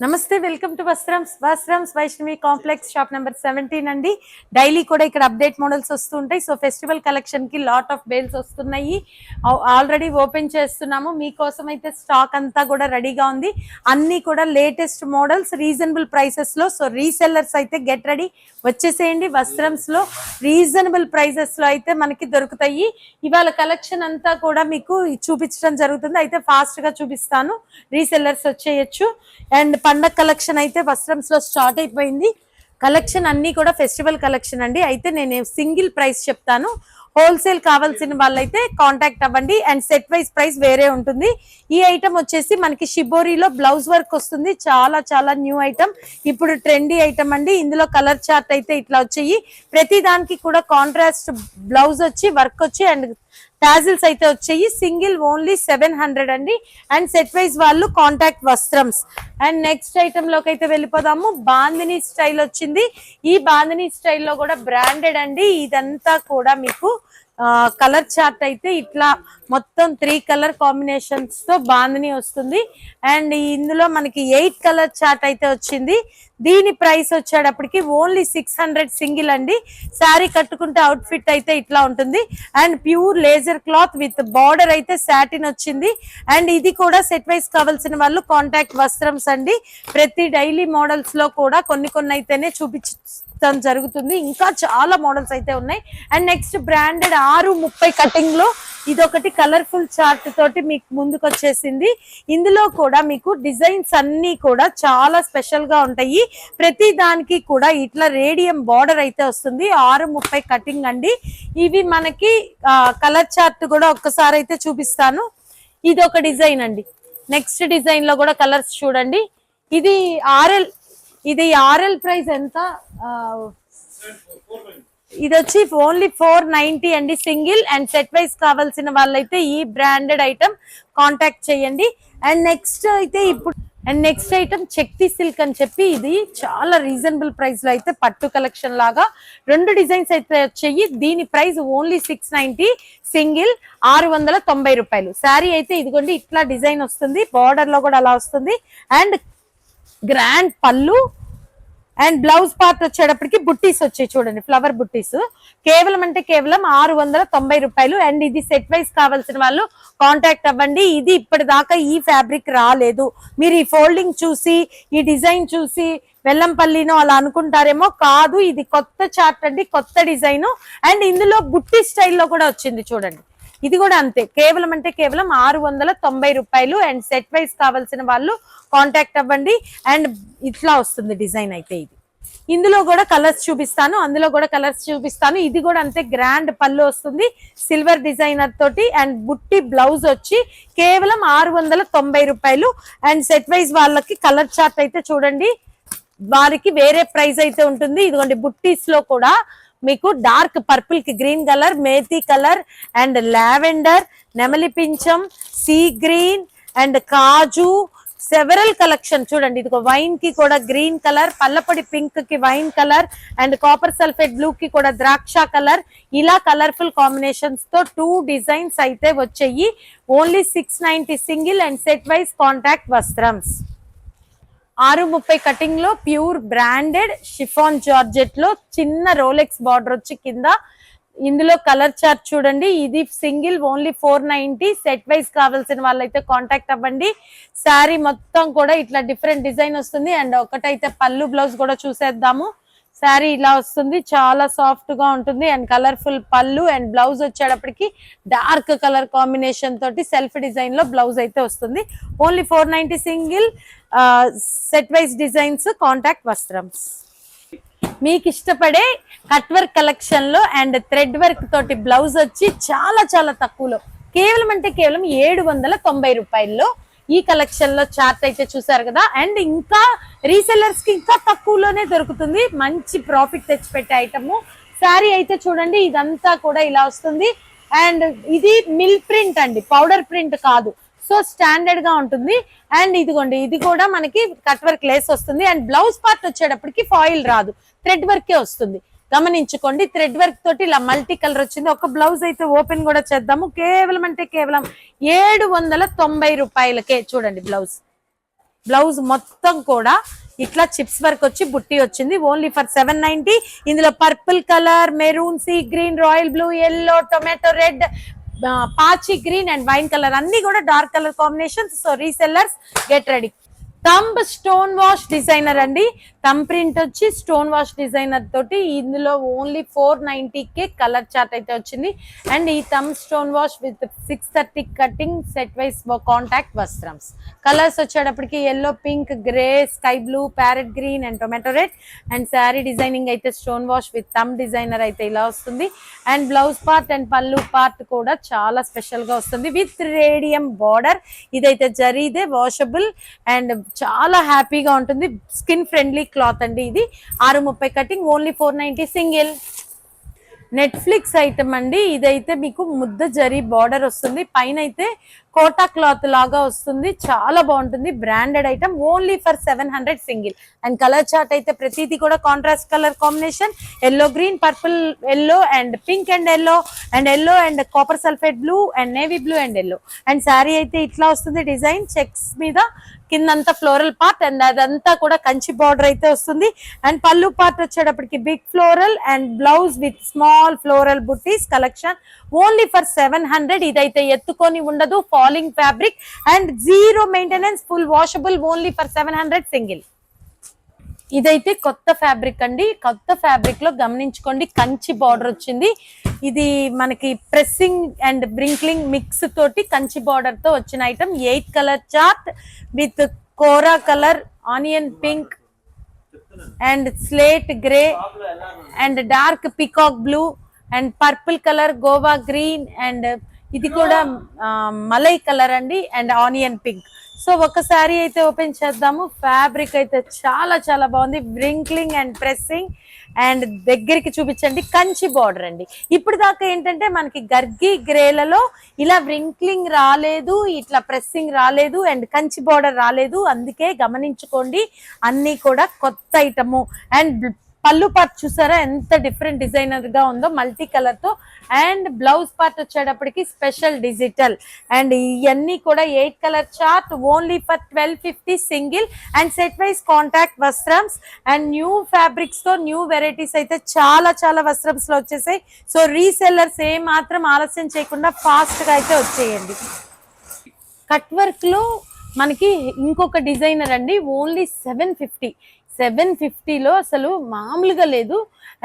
నమస్తే welcome to Vastrams Vaishnavi complex shop number 17 అండి. Daily కూడా ఇక్కడ అప్డేట్ మోడల్స్ వస్తుంటాయి. సో ఫెస్టివల్ కలెక్షన్ కి లాట్ ఆఫ్ బేల్స్ వస్తున్నాయి. ఆల్రెడీ ఓపెన్ చేస్తున్నాము. మీకోసం అయితే స్టాక్ అంతా కూడా రెడీగా ఉంది. అన్ని కూడా లేటెస్ట్ మోడల్స్ రీజనబుల్ ప్రైసెస్ లో. సో రీసెల్లర్స్ అయితే గెట్ రెడీ, వచ్చేసేయండి. వస్త్రమ్స్ లో రీజనబుల్ ప్రైసెస్ లో అయితే మనకి దొరుకుతాయి. ఇవాళ కలెక్షన్ అంతా కూడా మీకు చూపించడం జరుగుతుంది. అయితే ఫాస్ట్ గా చూపిస్తాను, రీసెల్లర్స్ వచ్చేయచ్చు. అండ్ పండగ కలెక్షన్ అయితే వస్త్రమ్స్ లో స్టార్ట్ అయిపోయింది. కలెక్షన్ అన్ని కూడా ఫెస్టివల్ కలెక్షన్ అండి. అయితే నేను సింగిల్ ప్రైస్ చెప్తాను. హోల్సేల్ కావాల్సిన వాళ్ళైతే కాంటాక్ట్ అవ్వండి. అండ్ సెట్ వైజ్ ప్రైస్ వేరే ఉంటుంది. ఈ ఐటమ్ వచ్చేసి మనకి షిబోరిలో బ్లౌజ్ వర్క్ వస్తుంది. చాలా చాలా న్యూ ఐటమ్, ఇప్పుడు ట్రెండీ ఐటమ్ అండి. ఇందులో కలర్ చార్ట్ అయితే ఇట్లా వచ్చాయి. ప్రతి దానికి కూడా కాంట్రాస్ట్ బ్లౌజ్ వచ్చి వర్క్ వచ్చి అండ్ టాజిల్స్ అయితే వచ్చాయి. సింగిల్ ఓన్లీ 700 అండి. అండ్ సెట్ వైజ్ వాళ్ళు కాంటాక్ట్ వస్త్రమ్స్. అండ్ నెక్స్ట్ ఐటమ్ లోకి అయితే వెళ్ళిపోదాము. బాందిని స్టైల్ వచ్చింది. ఈ బాందిని స్టైల్లో కూడా బ్రాండెడ్ అండి. ఇదంతా కూడా మీకు కలర్ చార్ట్ అయితే ఇట్లా మొత్తం 3 కలర్ కాంబినేషన్స్ తో బాందిని వస్తుంది. అండ్ ఇందులో మనకి 8 కలర్ చార్ట్ అయితే వచ్చింది. దీని ప్రైస్ వచ్చేటప్పటికి ఓన్లీ 600 సింగిల్ అండి. శారీ కట్టుకుంటే అవుట్ ఫిట్ అయితే ఇట్లా ఉంటుంది. And pure laser cloth with border అయితే సాటిన్ వచ్చింది. అండ్ ఇది కూడా సెట్ వైజ్ కావాల్సిన వాళ్ళు కాంటాక్ట్ వస్త్రమ్స్ అండి. ప్రతి డైలీ మోడల్స్ లో కూడా కొన్ని అయితేనే చూపించడం జరుగుతుంది. ఇంకా చాలా మోడల్స్ అయితే ఉన్నాయి. అండ్ నెక్స్ట్ బ్రాండెడ్ 630 కటింగ్ లో ఇదొకటి కలర్ఫుల్ చార్ట్ తోటి మీకు ముందుకు వచ్చేసింది. ఇందులో కూడా మీకు డిజైన్స్ అన్ని కూడా చాలా స్పెషల్ గా ఉంటాయి. ప్రతి దానికి కూడా ఇట్లా రేడియం బార్డర్ అయితే వస్తుంది. 630 కటింగ్ అండి. ఇవి మనకి కలర్ చార్ట్ కూడా ఒక్కసారి అయితే చూపిస్తాను. ఇది ఒక డిజైన్ అండి. నెక్స్ట్ డిజైన్ లో కూడా కలర్స్ చూడండి. ఇది ఆర్ఎల్ ప్రైస్ ఎంత? ఇది వచ్చి ఓన్లీ 490 అండి సింగిల్. అండ్ సెట్ వైజ్ కావాల్సిన వాళ్ళైతే ఈ బ్రాండెడ్ ఐటమ్ కాంటాక్ట్ చేయండి. And next item Shakti silk అని చెప్పి ఇది చాలా రీజనబుల్ ప్రైస్ లో అయితే పట్టు కలెక్షన్ లాగా 2 డిజైన్స్ అయితే వచ్చాయి. దీని ప్రైస్ ఓన్లీ 690 సింగిల్, 690 రూపాయలు. శారీ అయితే ఇదిగోండి ఇట్లా డిజైన్ వస్తుంది. బార్డర్ లో కూడా అలా వస్తుంది. And grand pallu and blouse part వచ్చేటప్పటికి బుట్టీస్ వచ్చాయి చూడండి, ఫ్లవర్ బుట్టీస్. కేవలం 690 రూపాయలు. అండ్ ఇది సెట్ వైజ్ కావాల్సిన వాళ్ళు కాంటాక్ట్ అవ్వండి. ఇది ఇప్పటిదాకా ఈ ఫ్యాబ్రిక్ రాలేదు. మీరు ఈ ఫోల్డింగ్ చూసి ఈ డిజైన్ చూసి వెల్లంపల్లినో అలా అనుకుంటారేమో, కాదు. ఇది కొత్త చార్ట్ అండి, కొత్త డిజైన్. అండ్ ఇందులో బుట్టి స్టైల్లో కూడా వచ్చింది చూడండి. ఇది కూడా అంతే, కేవలం 690 రూపాయలు. అండ్ సెట్ వైజ్ కావాల్సిన వాళ్ళు కాంటాక్ట్ అవ్వండి. అండ్ ఇట్లా వస్తుంది డిజైన్ అయితే. ఇది ఇందులో కూడా కలర్స్ చూపిస్తాను, అందులో కూడా కలర్స్ చూపిస్తాను. ఇది కూడా అంతే, గ్రాండ్ పళ్ళు వస్తుంది సిల్వర్ డిజైనర్ తోటి. అండ్ బుట్టి బ్లౌజ్ వచ్చి కేవలం 690 రూపాయలు. అండ్ సెట్ వైజ్ వాళ్ళకి కలర్ చార్ట్ అయితే చూడండి, వారికి వేరే ప్రైస్ అయితే ఉంటుంది. ఇదిగోండి బుట్టీస్ లో కూడా మీకు డార్క్ పర్పుల్ కి green colour, methi colour and lavender, నెమలి పించం, sea green and kaju, several collection చూడండి. ఇది వైన్ కి కూడా గ్రీన్ కలర్, పల్లపొడి పింక్ కి wine colour and copper sulphate blue కి కూడా ద్రాక్ష కలర్. ఇలా కలర్ఫుల్ కాంబినేషన్స్ తో 2 డిజైన్స్ అయితే వచ్చాయి. Only 690 single. And set wise contact Vastrams. 630 cutting లో ప్యూర్ బ్రాండెడ్ షిఫాన్ జార్జెట్ లో చిన్న రోలెక్స్ బార్డర్ వచ్చి కింద. ఇందులో కలర్ చార్ట్ చూడండి. ఇది సింగిల్ ఓన్లీ 490. సెట్ వైజ్ కావాల్సిన వాళ్ళైతే కాంటాక్ట్ అవ్వండి. శారీ మొత్తం కూడా ఇట్లా డిఫరెంట్ డిజైన్ వస్తుంది. అండ్ ఒకటైతే పళ్ళు బ్లౌజ్ కూడా చూసేద్దాము. శారీ ఇలా వస్తుంది, చాలా సాఫ్ట్ గా ఉంటుంది. And colourful pallu and blouse వచ్చేటప్పటికి డార్క్ కలర్ కాంబినేషన్ తోటి సెల్ఫ్ డిజైన్ లో బ్లౌజ్ అయితే వస్తుంది. Only 490 single. Set wise designs contact Vastrams. మీకు ఇష్టపడే కట్ వర్క్ కలెక్షన్ లో అండ్ థ్రెడ్ వర్క్ తోటి బ్లౌజ్ వచ్చి చాలా చాలా తక్కువలో, కేవలం 790 రూపాయల్లో ఈ కలెక్షన్ లో చార్ట్ అయితే చూసారు కదా. అండ్ ఇంకా రీసెల్లర్స్ కి ఇంకా తక్కువలోనే దొరుకుతుంది. మంచి ప్రాఫిట్ తెచ్చిపెట్టే ఐటమ్. శారీ అయితే చూడండి, ఇదంతా కూడా ఇలా వస్తుంది. అండ్ ఇది మిల్ ప్రింట్ అండి, పౌడర్ ప్రింట్ కాదు. సో స్టాండర్డ్ గా ఉంటుంది. అండ్ ఇదిగోండి ఇది కూడా మనకి కట్ వర్క్ లేస్ వస్తుంది. అండ్ బ్లౌజ్ పార్ట్ వచ్చేటప్పటికి ఫాయిల్ రాదు, థ్రెడ్ వర్కే వస్తుంది. గమనించుకోండి, థ్రెడ్ వర్క్ తోటి ఇలా మల్టీ కలర్ వచ్చింది. ఒక బ్లౌజ్ అయితే ఓపెన్ కూడా చేద్దాము. కేవలం 790 రూపాయలకే చూడండి బ్లౌజ్. బ్లౌజ్ మొత్తం కూడా ఇట్లా చిప్స్ వర్క్ వచ్చి బుట్టి వచ్చింది. Only for 790. ఇందులో purple colour, maroon, sea green, royal blue, yellow, tomato red, పాచి గ్రీన్ అండ్ వైన్ కలర్ అన్ని కూడా dark colour combinations. So resellers get ready. Thumb stone wash designer అండి. థంబ్ ప్రింట్ వచ్చి stone wash designer తోటి ఇందులో only 490కే colour chart అయితే వచ్చింది. And ఈ thumb stone wash with 630 cutting set wise contact వస్త్రమ్స్. కలర్స్ వచ్చేటప్పటికి yellow, pink, grey, sky blue, parrot green and tomato red. And sari designing అయితే stone wash with thumb designer అయితే ఇలా వస్తుంది. And blouse part and pallu part కూడా చాలా special గా వస్తుంది విత్ రేడియం బార్డర్. ఇదైతే జరీదే, వాషబుల్ అండ్ చాలా హ్యాపీగా ఉంటుంది. స్కిన్ ఫ్రెండ్లీ క్లాత్ అండి. ఇది 630 cutting, only 490 single. Netflix item అండి. ఇదైతే మీకు ముద్ద జరీ బార్డర్ వస్తుంది, పైన అయితే కోటా క్లాత్ లాగా వస్తుంది. చాలా బాగుంటుంది. Branded item, only for 700 single. And colour chart అయితే ప్రతిదీ కూడా contrast colour combination. Yellow green, purple yellow and pink and yellow and copper sulphate blue and navy blue and yellow. And sari అయితే ఇట్లా వస్తుంది. డిజైన్ చెక్స్ మీద కిందంతా floral part and అదంతా కూడా కంచి బార్డర్ అయితే వస్తుంది. అండ్ పళ్ళు పార్ట్ వచ్చేటప్పటికి big floral and blouse with small floral బుట్టీస్ కలెక్షన్, ఓన్లీ ఫర్ 700. ఇదైతే ఎత్తుకొని ఉండదు, falling fabric and zero maintenance, full washable, only for 700 single. ఇదైతే కొత్త ఫ్యాబ్రిక్ అండి. కొత్త ఫ్యాబ్రిక్ లో గమనించుకోండి, కంచి బార్డర్ వచ్చింది. ఇది మనకి ప్రెస్సింగ్ అండ్ బ్రింక్లింగ్ మిక్స్ తోటి కంచి బార్డర్ తో వచ్చిన item. 8 colour chart with kora colour, onion pink and slate grey and dark peacock blue and purple colour, Goa green and ఇది కూడా మలై కలర్ అండి అండ్ ఆనియన్ పింక్. సో ఒకసారి అయితే ఓపెన్ చేద్దాము. ఫ్యాబ్రిక్ అయితే చాలా చాలా బాగుంది. బ్రింక్లింగ్ అండ్ ప్రెస్సింగ్ అండ్ దగ్గరికి చూపించండి, కంచి బార్డర్ అండి. ఇప్పుడు దాకా ఏంటంటే మనకి గర్గి గ్రేలలో ఇలా వ్రింక్లింగ్ రాలేదు, ఇట్లా ప్రెస్సింగ్ రాలేదు అండ్ కంచి బార్డర్ రాలేదు. అందుకే గమనించుకోండి, అన్ని కూడా కొత్త ఐటము. అండ్ పళ్ళు పార్ట్ చూసారా ఎంత డిఫరెంట్ డిజైనర్ గా ఉందో, మల్టీ కలర్ తో. అండ్ బ్లౌజ్ పార్ట్ వచ్చేటప్పటికి స్పెషల్ డిజిటల్. అండ్ ఇవన్నీ కూడా 8 colour chart, only for 1250 single. And set wise contact వస్త్రమ్స్ అండ్ న్యూ ఫ్యాబ్రిక్స్ తో న్యూ వెరైటీస్ అయితే చాలా చాలా వస్త్రమ్స్ లో వచ్చేసాయి. సో రీసెల్లర్స్ ఏ మాత్రం ఆలస్యం చేయకుండా ఫాస్ట్ గా అయితే వచ్చేయండి. కట్ వర్క్ లో మనకి ఇంకొక డిజైనర్ అండి, ఓన్లీ 750లో అసలు మామూలుగా లేదు.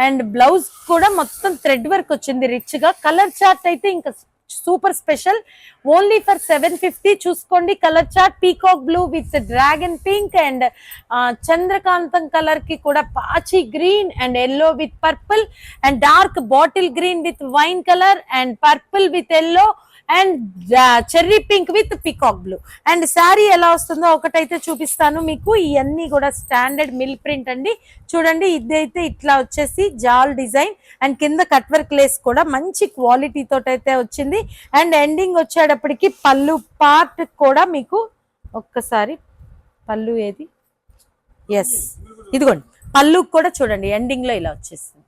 అండ్ బ్లౌజ్ కూడా మొత్తం థ్రెడ్ వర్క్ వచ్చింది రిచ్ గా. కలర్ చార్ట్ అయితే ఇంకా సూపర్ స్పెషల్, ఓన్లీ ఫర్ 750. చూసుకోండి colour chart, peacock blue with dragon pink and Chandrakantham colour కి కూడా పాచి green and yellow with purple and dark bottle green with wine colour and purple with yellow and cherry pink with peacock blue. And sari ఎలా వస్తుందో ఒకటైతే చూపిస్తాను మీకు. ఇవన్నీ కూడా స్టాండర్డ్ మిల్ ప్రింట్ అండి. చూడండి, ఇదైతే ఇట్లా వచ్చేసి జాల్ డిజైన్ అండ్ కింద కట్ వర్క్ లేస్ కూడా మంచి క్వాలిటీ తోటైతే వచ్చింది. అండ్ ఎండింగ్ వచ్చేటప్పటికి పళ్ళు పార్ట్ కూడా మీకు ఒక్కసారి పళ్ళు ఏది, ఎస్ ఇదిగోండి పళ్ళు కూడా చూడండి ఎండింగ్ లో ఇలా వచ్చేసింది.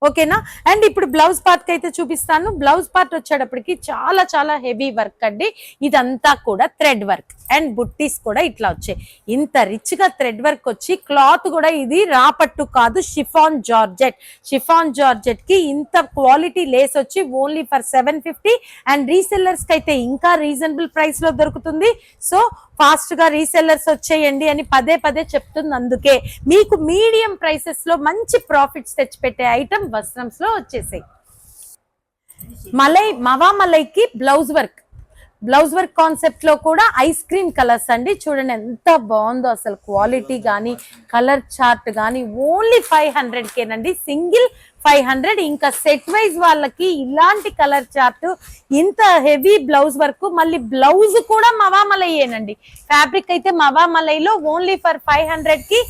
ఓకేనా. అండ్ ఇప్పుడు బ్లౌజ్ పార్ట్ అయితే చూపిస్తాను. బ్లౌజ్ పార్ట్ వచ్చేటప్పటికి చాలా చాలా హెవీ వర్క్ అండి. ఇదంతా కూడా థ్రెడ్ వర్క్ అండ్ బుట్టీస్ కూడా ఇట్లా వచ్చాయి. ఇంత రిచ్ గా థ్రెడ్ వర్క్ వచ్చి క్లాత్ కూడా ఇది రాపట్టు కాదు, షిఫాన్ జార్జెట్. షిఫాన్ జార్జెట్ కి ఇంత క్వాలిటీ లేస్ వచ్చి ఓన్లీ ఫర్ 750. అండ్ రీసెల్లర్స్ కి అయితే ఇంకా రీజనబుల్ ప్రైస్ లో దొరుకుతుంది. సో ఫాస్ట్ గా రీసెల్లర్స్ వచ్చేయండి అని పదే పదే చెప్తుంది. అందుకే మీకు మీడియం ప్రైసెస్ లో మంచి ప్రాఫిట్స్ తెచ్చిపెట్టే ఐటమ్ వస్త్రమ్స్ లో వచ్చేసాయి. మవా మలైకి బ్లౌజ్ వర్క్ కాన్సెప్ట్ లో కూడా ఐస్ క్రీమ్ కలర్స్ అండి. చూడండి ఎంత బాగుందో అసలు, క్వాలిటీ గానీ కలర్ చార్ట్ గానీ ఓన్లీ 500కేనండి, సింగిల్ 500. ఇంకా సెట్ వైజ్ వాళ్ళకి ఇలాంటి కలర్ చార్ట్, ఇంత హెవీ బ్లౌజ్ వర్క్, మళ్ళీ బ్లౌజ్ కూడా మవామలయ్యేనండి. ఫ్యాబ్రిక్ అయితే మవామలైలో ఓన్లీ ఫర్ 500కి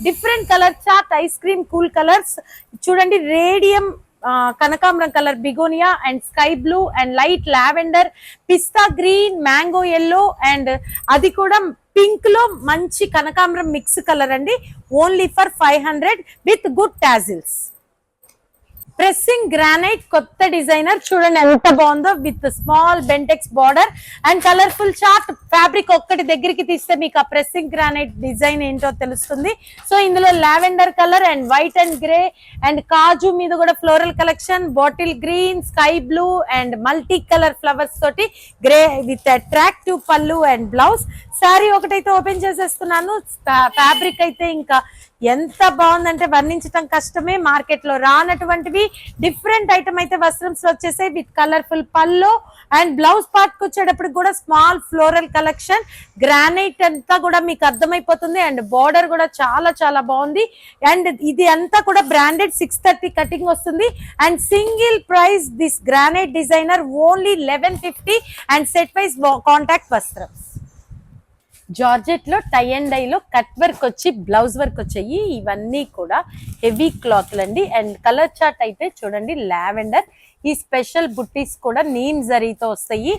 different colour chart, ice cream cool colours. చూడండి, రేడియం కనకాంబరం colour, begonia and sky blue and light lavender, pista green, mango yellow and అది కూడా పింక్ లో మంచి కనకాంబరం మిక్స్ కలర్ అండి. Only for 500 with good tassels. Pressing granite కొత్త డిజైనర్ చూడండి ఎంత బాగుందో with small Bentex border and colourful chart fabric ఒక్కటి దగ్గరికి తీస్తే మీకు ఆ ప్రెస్సింగ్ గ్రానైట్ డిజైన్ ఏంటో తెలుస్తుంది. సో ఇందులో lavender colour and white and grey and kaju మీద కూడా floral collection, bottle green, sky blue and multi colour flowers తోటి grey with attractive pallu and blouse. Sari ఒకటైతే ఓపెన్ చేసేస్తున్నాను. ఫ్యాబ్రిక్ అయితే ఇంకా ఎంత బాగుందంటే వర్ణించడం కష్టమే. మార్కెట్ లో రానటువంటివి డిఫరెంట్ ఐటమ్ అయితే వస్త్రంస్ వచ్చేసాయి with colourful pallu and blouse part కి వచ్చేటప్పుడు కూడా స్మాల్ ఫ్లోరల్ కలెక్షన్. గ్రానైట్ అంతా కూడా మీకు అర్థమైపోతుంది అండ్ బార్డర్ కూడా చాలా చాలా బాగుంది. అండ్ ఇది అంతా కూడా బ్రాండెడ్ 630 కటింగ్ వస్తుంది and single price this granite designer only 1150 and set wise contact వస్త్రం. జార్జెట్ లో టై అండ్ డై లో కట్ వర్క్ వచ్చి బ్లౌజ్ వర్క్ వచ్చాయి. ఇవన్నీ కూడా హెవీ క్లాత్లు అండి. అండ్ కలర్ చార్ట్ అయితే చూడండి లావెండర్. ఈ స్పెషల్ బుట్టీస్ కూడా నీమ్ జరీతో వస్తాయి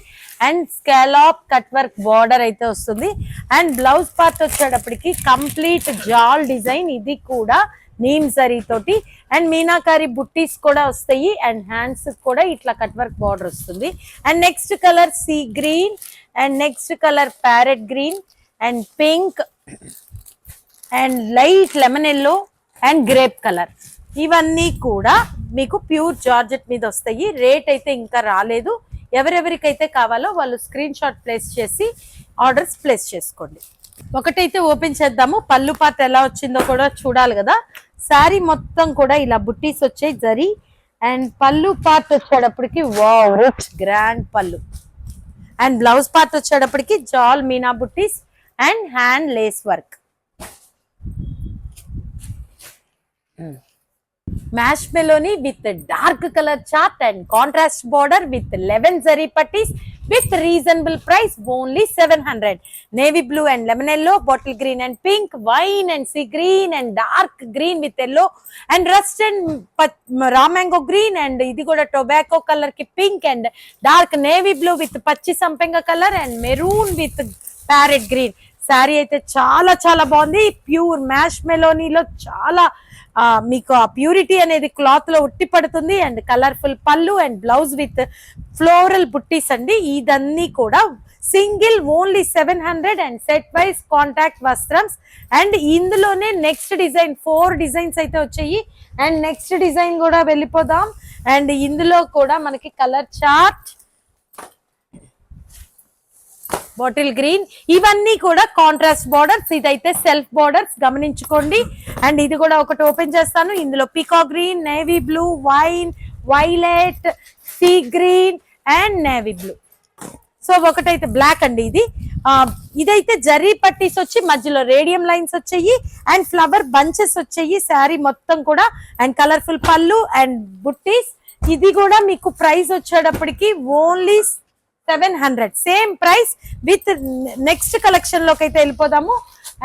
and scallop cut work border అయితే వస్తుంది. అండ్ బ్లౌజ్ పార్ట్ వచ్చేటప్పటికి కంప్లీట్ జాల్ డిజైన్, ఇది కూడా నీమ్ జరీ తోటి అండ్ మీనాకారి బుట్టీస్ కూడా వస్తాయి అండ్ హ్యాండ్స్ కూడా ఇట్లా కట్ వర్క్ బార్డర్ వస్తుంది. And next colour see green and next colour parrot green and pink and light lemon yellow and grape colour. ఇవన్నీ కూడా మీకు ప్యూర్ జార్జెట్ మీద వస్తాయి. రేట్ అయితే ఇంకా రాలేదు. ఎవరెవరికైతే కావాలో వాళ్ళు స్క్రీన్ షాట్ ప్లేస్ చేసి ఆర్డర్స్ ప్లేస్ చేసుకోండి. ఒకటైతే ఓపెన్ చేద్దాము. పళ్ళు పార్ట్ ఎలా వచ్చిందో కూడా చూడాలి కదా. శారీ మొత్తం కూడా ఇలా బుట్టీస్ వచ్చాయి జరీ అండ్ పళ్ళు పార్ట్ వచ్చేటప్పటికి wow rich grand pallu and blouse part వచ్చేటప్పటికి జాల్ మీనా బుట్టీస్ అండ్ హ్యాండ్ లేస్ వర్క్. మ్యాష్ మెలోనీ with dark colour chart and contrast border with 11 zari పట్టీస్ with reasonable price only 700. Navy blue and lemon yellow, bottle green and pink, wine and sea green and dark green with yellow and rust and raw mango green and ఇది కూడా tobacco color ki pink and dark navy blue with పచ్చి సంపెంగ color and maroon with parrot green. Sari అయితే చాలా చాలా బాగుంది. Pure mash మెలోనీలో చాలా మీకు ఆ ప్యూరిటీ అనేది క్లాత్ లో ఉట్టి పడుతుంది and colourful pallu and blouse with floral బుట్టీస్ అండి. ఇదన్నీ కూడా single only 700 and set wise contact వస్త్రమ్స్. అండ్ ఇందులోనే నెక్స్ట్ డిజైన్ 4 డిజైన్స్ అయితే వచ్చాయి అండ్ నెక్స్ట్ డిజైన్ కూడా వెళ్ళిపోదాం. అండ్ ఇందులో కూడా మనకి కలర్ చార్ట్, బాటిల్ గ్రీన్, ఇవన్నీ కూడా కాంట్రాస్ట్ బార్డర్స్. ఇదైతే సెల్ఫ్ బార్డర్స్ గమనించుకోండి. అండ్ ఇది కూడా ఒకటి ఓపెన్ చేస్తాను. ఇందులో పీకా green, navy blue, wine, violet, sea green and navy blue. So ఒకటైతే బ్లాక్ అండి. ఇదైతే జరీ పట్టీస్ వచ్చి మధ్యలో రేడియం లైన్స్ వచ్చాయి అండ్ ఫ్లవర్ బంచెస్ వచ్చాయి శారీ మొత్తం కూడా అండ్ కలర్ఫుల్ పళ్ళు అండ్ బుట్టీస్. ఇది కూడా మీకు ప్రైస్ వచ్చేటప్పటికి only 700 same price with next collection లోకి అయితే వెళ్ళిపోదాము.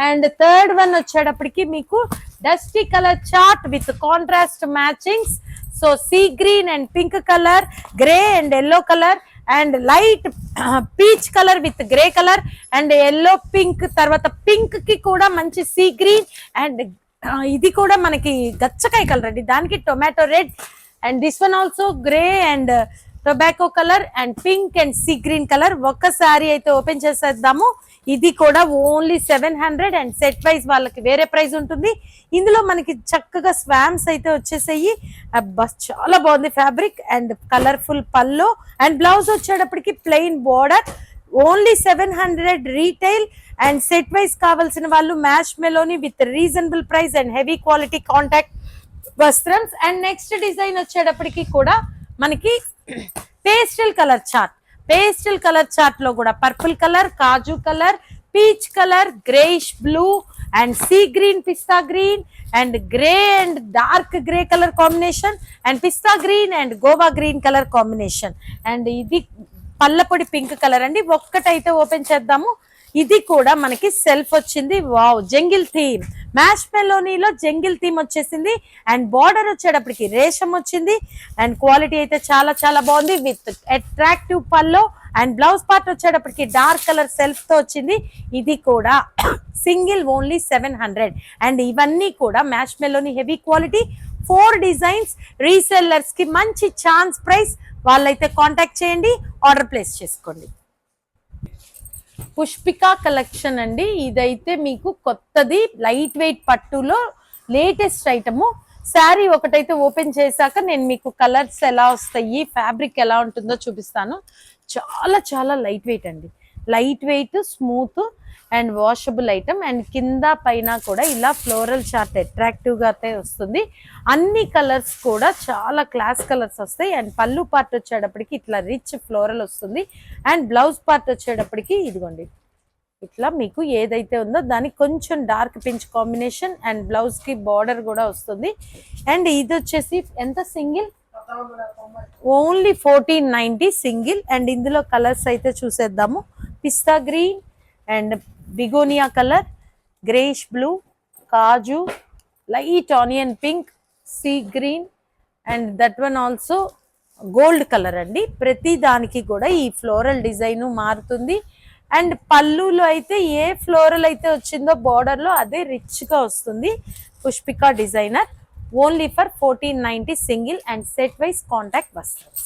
అండ్ థర్డ్ వన్ వచ్చేటప్పటికి మీకు dusty colour chart with contrast matchings. So see green and pink colour, grey and yellow colour and light peach colour with grey colour and yellow pink. తర్వాత pink కి కూడా మంచి see green and ఇది కూడా మనకి గచ్చకాయ colour అండి, దానికి tomato red and this one also grey and tobacco colour and pink and sea green colour. ఒక్కసారి అయితే ఓపెన్ చేసేద్దాము. ఇది కూడా ఓన్లీ 700 అండ్ సెట్ వైజ్ వాళ్ళకి వేరే ప్రైస్ ఉంటుంది. ఇందులో మనకి చక్కగా స్వామ్స్ అయితే వచ్చేసాయి. చాలా బాగుంది fabric and colourful pallu and blouse వచ్చేటప్పటికి plain border. Only 700 retail and set wise కావాల్సిన వాళ్ళు మ్యాష్ మెలోనీ with reasonable price and heavy quality contact వస్త్రమ్స్. అండ్ నెక్స్ట్ డిజైన్ వచ్చేటప్పటికి కూడా మనకి pastel colour chart. Pastel colour chart లో కూడా purple colour, kaju colour, peach colour, greyish blue and sea green, pista green and grey and dark grey colour combination and pista green and Goa green colour combination. And ఇది పల్లపొడి pink colour అండి. ఒక్కటైతే open చేద్దాము. ఇది కూడా మనకి self వచ్చింది. Wow jungle theme, మ్యాష్ మెలోనీలో jungle theme వచ్చేసింది అండ్ బార్డర్ వచ్చేటప్పటికి రేషం వచ్చింది అండ్ క్వాలిటీ అయితే చాలా చాలా బాగుంది with attractive pallu and blouse part వచ్చేటప్పటికి డార్క్ కలర్ సెల్ఫ్ తో వచ్చింది. ఇది కూడా సింగిల్ ఓన్లీ 700 అండ్ ఇవన్నీ కూడా mash Meloni heavy quality 4 designs. Resellers కి మంచి ఛాన్స్ ప్రైస్. వాళ్ళైతే కాంటాక్ట్ చేయండి, ఆర్డర్ ప్లేస్ చేసుకోండి. పుష్పిక కలెక్షన్ అండి. ఇదైతే మీకు కొత్తది, లైట్ వెయిట్ పట్టులో లేటెస్ట్ ఐటము. శారీ ఒకటైతే ఓపెన్ చేశాక నేను మీకు కలర్స్ ఎలా వస్తాయి, ఫ్యాబ్రిక్ ఎలా ఉంటుందో చూపిస్తాను. చాలా చాలా లైట్ వెయిట్ అండి. Light weight, smooth and washable item. And కింద పైన కూడా ఇలా ఫ్లోరల్ చార్ట్ అట్రాక్టివ్ గా అయితే వస్తుంది. అన్ని కలర్స్ కూడా చాలా క్లాస్ కలర్స్ వస్తాయి. అండ్ పళ్ళు పార్ట్ వచ్చేటప్పటికి ఇట్లా రిచ్ ఫ్లోరల్ వస్తుంది. అండ్ బ్లౌజ్ పార్ట్ వచ్చేటప్పటికి ఇదిగోండి ఇట్లా మీకు ఏదైతే ఉందో దానికి కొంచెం dark pinch combination and blouse కి బార్డర్ కూడా వస్తుంది. అండ్ ఇది వచ్చేసి ఎంత సింగిల్, ఓన్లీ 1490 సింగిల్. అండ్ ఇందులో కలర్స్ అయితే చూసేద్దాము. Pista green and begonia colour, greyish blue, kaju, light onion pink, sea green and that one also gold colour అండి. ప్రతి దానికి కూడా ఈ ఫ్లోరల్ డిజైన్ మారుతుంది. అండ్ పళ్ళులో అయితే ఏ ఫ్లోరల్ అయితే వచ్చిందో బార్డర్ లో అదే రిచ్ గా వస్తుంది. Pushpika designer, only for 1490 single. And set wise contact వస్తుంది.